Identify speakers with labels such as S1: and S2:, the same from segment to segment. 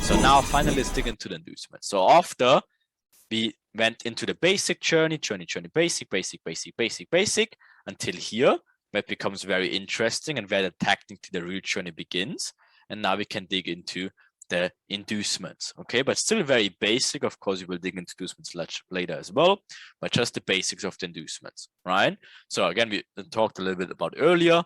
S1: So now finally let's dig into the inducement. So after we went into the basic journey, basic, until here, where it becomes very interesting and where the technically the real journey begins. And now we can dig into the inducements, okay? But still very basic. Of course, we will dig into inducements later as well, but just the basics of the inducements, right? So again, we talked a little bit about earlier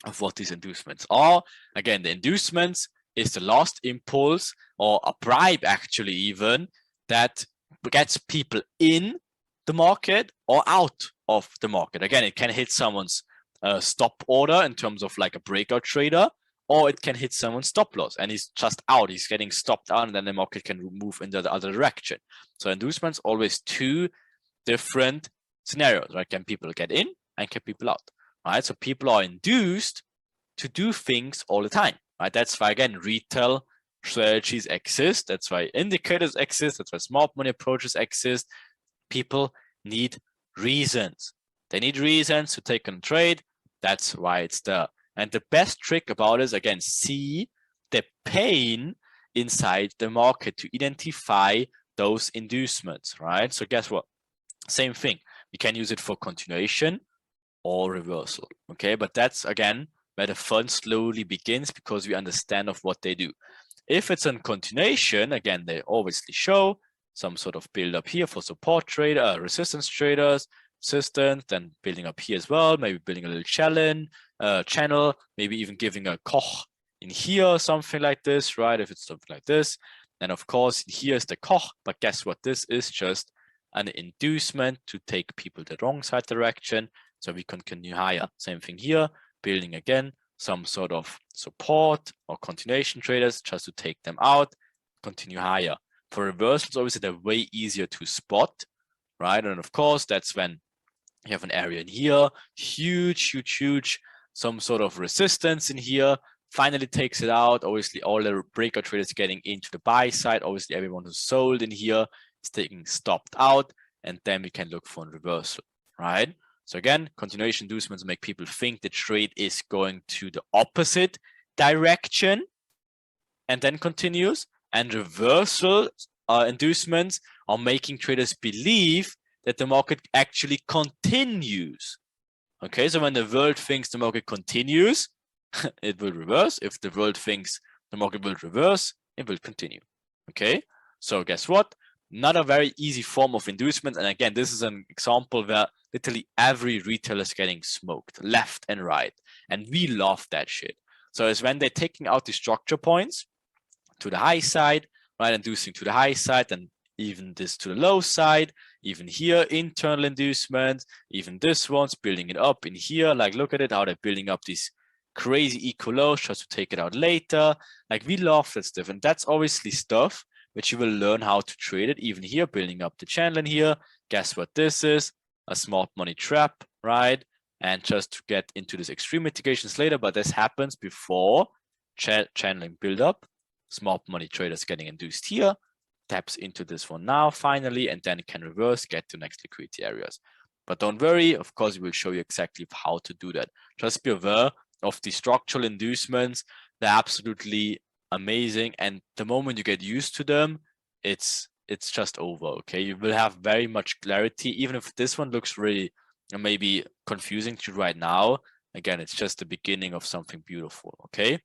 S1: of what these inducements are. Again, the inducements is the last impulse or a bribe actually even that gets people in the market or out of the market. Again, it can hit someone's stop order in terms of like a breakout trader, or it can hit someone's stop loss and he's just out, he's getting stopped out, and then the market can move in the other direction. So inducements always two different scenarios, right? Can people get in and can people out, right? So people are induced to do things all the time, right? That's why, again, retail strategies exist. That's why indicators exist. That's why smart money approaches exist. People need reasons. They need reasons to take on trade. That's why it's there. And the best trick about it is, again, see the pain inside the market to identify those inducements, right? So guess what? Same thing. We can use it for continuation or reversal, okay? But that's, again, where the fun slowly begins because we understand of what they do. If it's in continuation, again, they obviously show some sort of build up here for support trader, resistance traders, resistance, then building up here as well, maybe building a little channel, maybe even giving a Koch in here or something like this, right? If it's something like this, then of course here's the Koch, but guess what? This is just an inducement to take people the wrong side direction, so we continue higher. Same thing here, building again some sort of support or continuation traders just to take them out, continue higher. For reversals, obviously they're way easier to spot, right? And of course, that's when you have an area in here, huge, some sort of resistance in here, finally takes it out. Obviously, all the breakout traders getting into the buy side. Obviously, everyone who's sold in here is taking stopped out, and then we can look for a reversal, right? So again, continuation inducements make people think the trade is going to the opposite direction and then continues, and reversal inducements are making traders believe that the market actually continues. Okay, so when the world thinks the market continues, it will reverse. If the world thinks the market will reverse, it will continue. Okay, so guess what? Not a very easy form of inducement. And again, this is an example where literally every retailer is getting smoked left and right. And we love that shit. So it's when they're taking out the structure points to the high side, right? Inducing to the high side, and even this to the low side, even here, internal inducement, even this one's building it up in here. Like, look at it, how they're building up these crazy equal lows just to take it out later. Like, we love that stuff. And that's obviously stuff which you will learn how to trade it. Even here, building up the channel in here. Guess what this is? A smart money trap, right? And just to get into this extreme mitigations later, but this happens before channeling build up. Smart money traders getting induced here, taps into this one now finally, and then it can reverse, get to next liquidity areas. But don't worry, of course, we will show you exactly how to do that. Just be aware of the structural inducements. They're absolutely amazing, and the moment you get used to them, it's just over. Okay, you will have very much clarity, even if this one looks really maybe confusing to you right now. Again, it's just the beginning of something beautiful. Okay,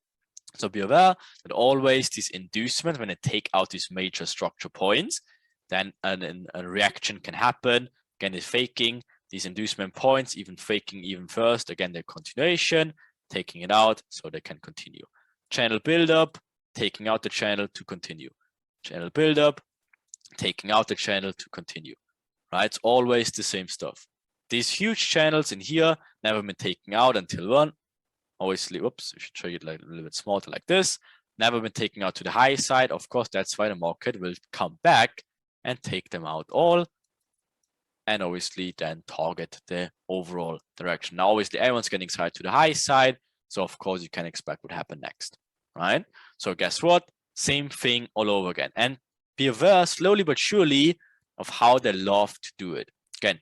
S1: so be aware that always these inducements, when they take out these major structure points, then a reaction can happen. Again, they're faking these inducement points, even faking even first. Again, their continuation, taking it out so they can continue. Channel buildup, taking out the channel to continue. Channel buildup, taking out the channel to continue. Right? It's always the same stuff. These huge channels in here never been taken out until one. Obviously, whoops, I should show you like a little bit smarter like this. Never been taken out to the high side. Of course, that's why the market will come back and take them out all. And obviously then target the overall direction. Now, obviously, everyone's getting excited to the high side. So, of course, you can expect what happened next, right? So, guess what? Same thing all over again. And be aware slowly but surely of how they love to do it. Again,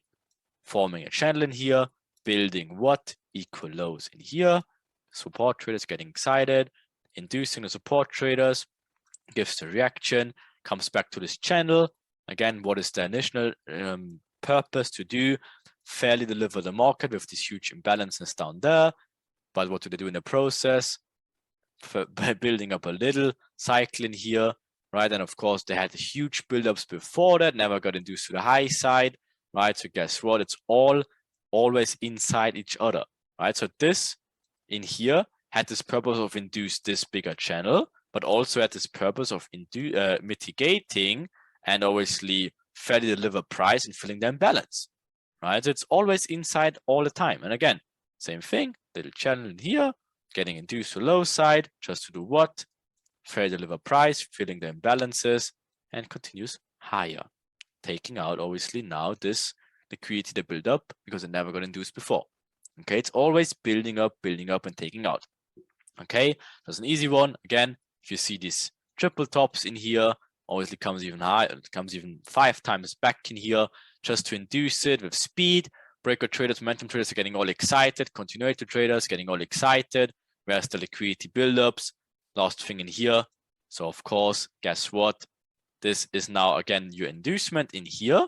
S1: forming a channel in here, building what? Equal lows in here. Support traders getting excited, inducing the support traders, gives the reaction, comes back to this channel. Again, what is the initial purpose to do? Fairly deliver the market with these huge imbalances down there. But what do they do in the process? By building up a little cycle in here, right? And of course, they had huge buildups before that, never got induced to the high side, right? So guess what? It's all always inside each other, right? So this in here had this purpose of induce this bigger channel, but also had this purpose of mitigating and obviously fairly deliver price and filling the imbalance, right? So it's always inside all the time. And again, same thing, little channel in here, getting induced to low side, just to do what? Fair deliver price, filling the imbalances, and continues higher, taking out obviously now this liquidity they build up because it never got induced before. Okay, it's always building up, and taking out. Okay, that's an easy one. Again, if you see these triple tops in here, obviously comes even higher, it comes even 5 times back in here, just to induce it with speed. Breakout traders, momentum traders are getting all excited, continuator traders getting all excited, whereas the liquidity buildups, last thing in here. So of course, guess what? This is now again your inducement in here,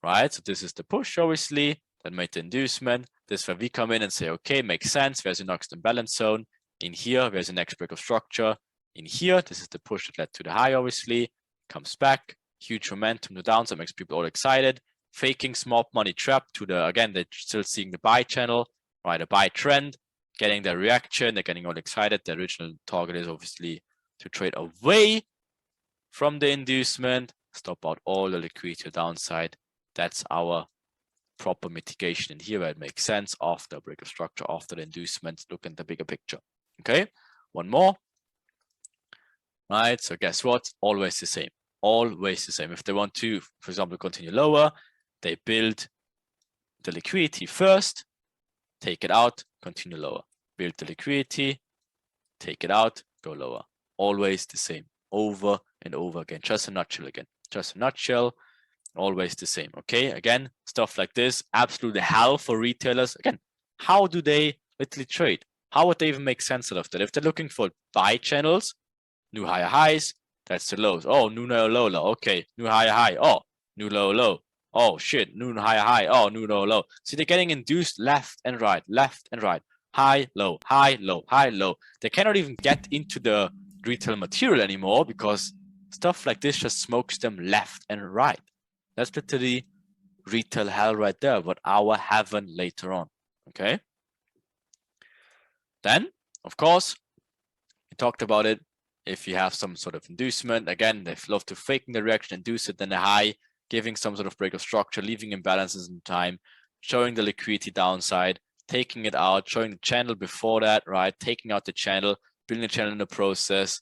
S1: right? So this is the push, obviously, that made the inducement. This is where we come in and say, okay, makes sense. There's your next imbalance zone. In here, there's the next break of structure. In here, this is the push that led to the high, obviously. Comes back, huge momentum to downside, makes people all excited. Faking small money trap to the, again, they're still seeing the buy channel, right? A buy trend, getting the reaction, they're getting all excited. The original target is obviously to trade away from the inducement, stop out all the liquidity downside. That's our proper mitigation in here where it makes sense after a break of structure, after the inducement. Look at the bigger picture. Okay, one more. Right, so guess what? Always the same. Always the same. If they want to, for example, continue lower, they build the liquidity first, take it out, continue lower. Build the liquidity, take it out, go lower. Always the same, over and over again. Just a nutshell again. Just a nutshell, always the same. Okay, again, stuff like this, absolutely hell for retailers. Again, how do they literally trade? How would they even make sense out of that? If they're looking for buy channels, new higher highs, that's the lows. Oh, new low, low, low. Okay, new higher high. Oh, new low, low. Oh shit, new higher high. Oh, new low, low. See, they're getting induced left and right, high, low, high, low, high, low. They cannot even get into the retail material anymore because stuff like this just smokes them left and right. That's literally retail hell right there, but our heaven later on. Okay. Then, of course, we talked about it. If you have some sort of inducement, again, they love to faking the reaction, induce it, then a high, giving some sort of break of structure, leaving imbalances in time, showing the liquidity downside, taking it out, showing the channel before that, right? Taking out the channel, building a channel in the process,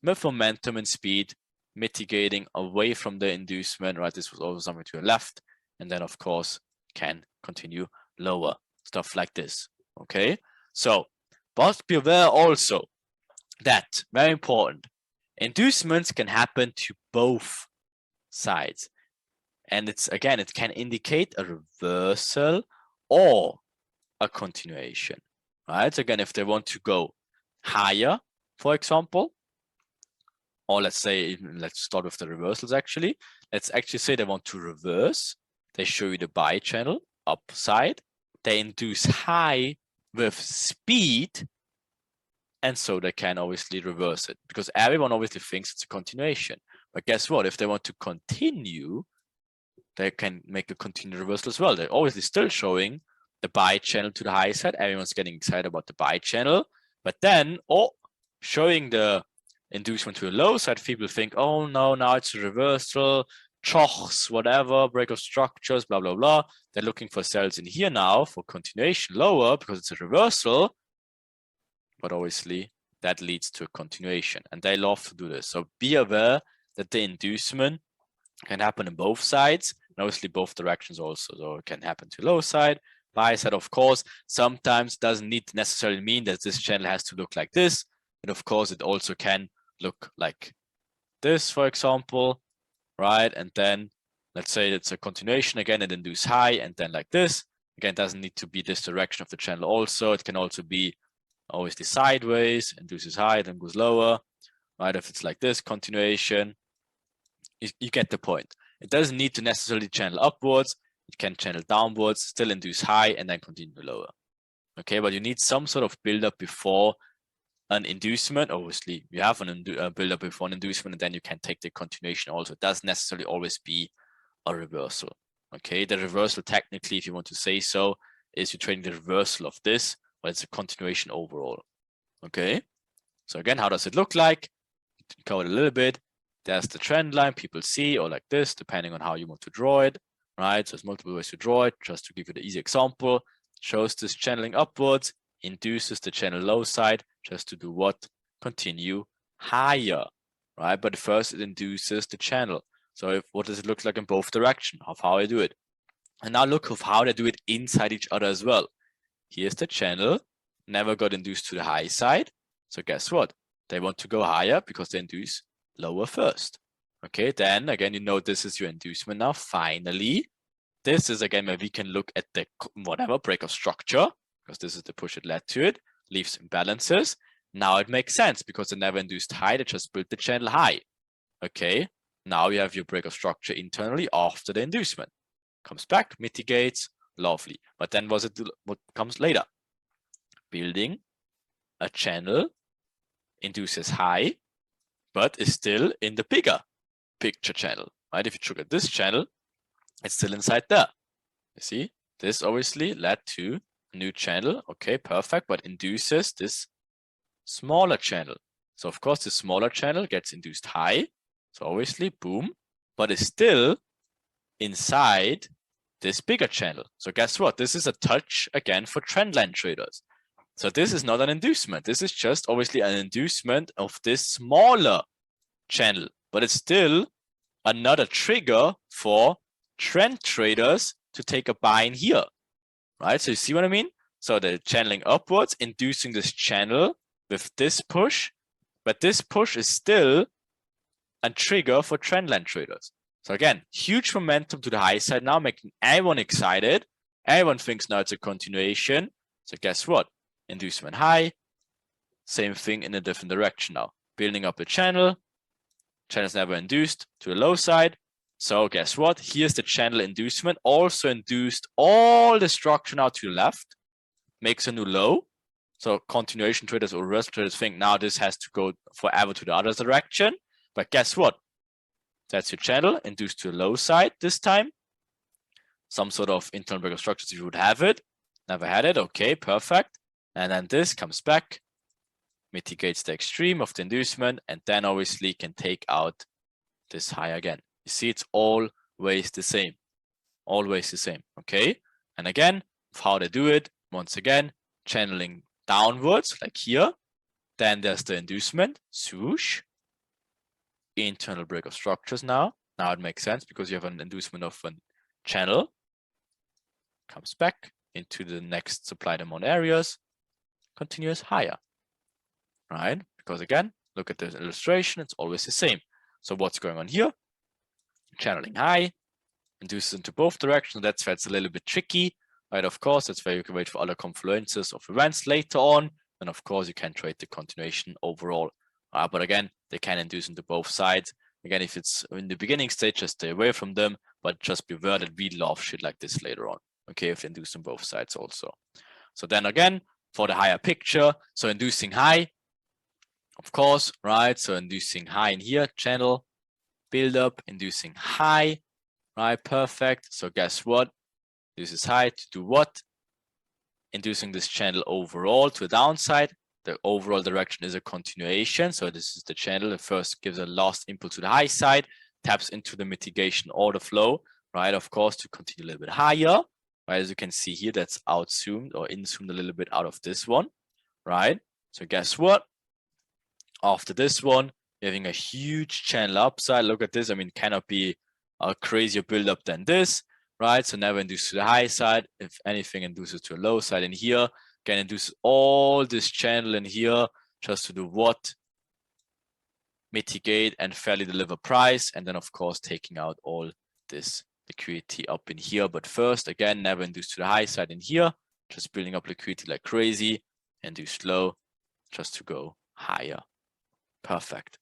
S1: with momentum and speed, mitigating away from the inducement, right? This was always something to the left, and then of course can continue lower, stuff like this. Okay, so but be aware also that, very important, inducements can happen to both sides. And it's, again, it can indicate a reversal or a continuation, right? So again, if they want to go higher, for example, or let's say, let's start with the reversals actually. Let's actually say they want to reverse. They show you the buy channel upside. They induce high with speed. And so they can obviously reverse it because everyone obviously thinks it's a continuation. But guess what? If they want to continue, they can make a continued reversal as well. They're obviously still showing the buy channel to the high side. Everyone's getting excited about the buy channel. But then, showing the inducement to the low side, people think, oh no, now it's a reversal, chochs, whatever, break of structures, blah, blah, blah. They're looking for sells in here now for continuation lower because it's a reversal. But obviously that leads to a continuation and they love to do this. So be aware that the inducement can happen in both sides and obviously both directions also. So it can happen to low side, buy side, of course. Sometimes doesn't need to necessarily mean that this channel has to look like this. And of course it also can look like this, for example, right? And then let's say it's a continuation again and induce high and then like this. Again, it doesn't need to be this direction of the channel also. It can also be obviously sideways, induces high, then goes lower, right? If it's like this, continuation, you get the point. It doesn't need to necessarily channel upwards. It can channel downwards, still induce high, and then continue lower. Okay, but you need some sort of build-up before an inducement. Obviously, you have a build-up before an inducement, and then you can take the continuation also. It doesn't necessarily always be a reversal. Okay, the reversal technically, if you want to say so, is you're trading the reversal of this, but it's a continuation overall. Okay, so again, how does it look like? Cover it a little bit. There's the trend line people see, or like this, depending on how you want to draw it, right? So there's multiple ways to draw it. Just to give you the easy example, shows this channeling upwards, induces the channel low side, just to do what? Continue higher, right? But first it induces the channel. So what does it look like in both directions of how I do it? And now look of how they do it inside each other as well. Here's the channel, never got induced to the high side. So guess what? They want to go higher because they induce lower first. Okay, then again, you know this is your inducement now. Finally, this is again where we can look at the whatever break of structure, because this is the push it led to it, leaves imbalances. Now it makes sense because they never induced high, they just built the channel high. Okay, now you have your break of structure internally after the inducement. Comes back, mitigates, lovely. But then what comes later? Building a channel, induces high, but is still in the bigger picture channel, right? If you look at this channel, it's still inside there. You see, this obviously led to a new channel. Okay, perfect, but induces this smaller channel. So of course, the smaller channel gets induced high. So obviously, boom, but it's still inside this bigger channel. So guess what? This is a touch again for trendline traders. So this is not an inducement. This is just obviously an inducement of this smaller channel, but it's still another trigger for trend traders to take a buy in here, right? So you see what I mean? So they're channeling upwards, inducing this channel with this push, but this push is still a trigger for trendline traders. So again, huge momentum to the high side now, making everyone excited. Everyone thinks now it's a continuation. So guess what? Inducement high, same thing in a different direction now. Building up a channel, channel's never induced to the low side. So guess what? Here's the channel inducement, also induced all the structure now to the left, makes a new low. So continuation traders or reversal traders think now this has to go forever to the other direction. But guess what? That's your channel, induced to the low side this time. Some sort of internal break of structures if you would have it. Never had it. Okay, perfect. And then this comes back, mitigates the extreme of the inducement, and then obviously can take out this high again. You see, it's always the same. Always the same. Okay. And again, how they do it, once again, channeling downwards, like here. Then there's the inducement, swoosh. Internal break of structures now. Now it makes sense because you have an inducement of a channel. Comes back into the next supply demand areas. Continues higher. Right? Because again, look at the illustration, it's always the same. So what's going on here? Channeling high, induces into both directions. That's where it's a little bit tricky, right? Of course, that's where you can wait for other confluences of events later on. And of course, you can trade the continuation overall. But again, they can induce into both sides. Again, if it's in the beginning stage, just stay away from them, but just beware that we love shit like this later on. Okay, if they induce on both sides also. So then again, for the higher picture, so inducing high, of course, right? So inducing high in here, channel, build up, inducing high, right? Perfect. So guess what? This is high to do what? Inducing this channel overall to the downside. The overall direction is a continuation. So this is the channel that first gives a last impulse to the high side, taps into the mitigation order flow, right? Of course, to continue a little bit higher, right? As you can see here, that's outzoomed or inzoomed a little bit out of this one, right? So guess what? After this one, you're having a huge channel upside. Look at this. I mean, cannot be a crazier build-up than this, right? So never induce to the high side. If anything, induces to a low side in here. Can induce all this channel in here just to do what? Mitigate and fairly deliver price. And then, of course, taking out all this liquidity up in here. But first, again, never induce to the high side in here. Just building up liquidity like crazy. Induce low just to go higher. Perfect.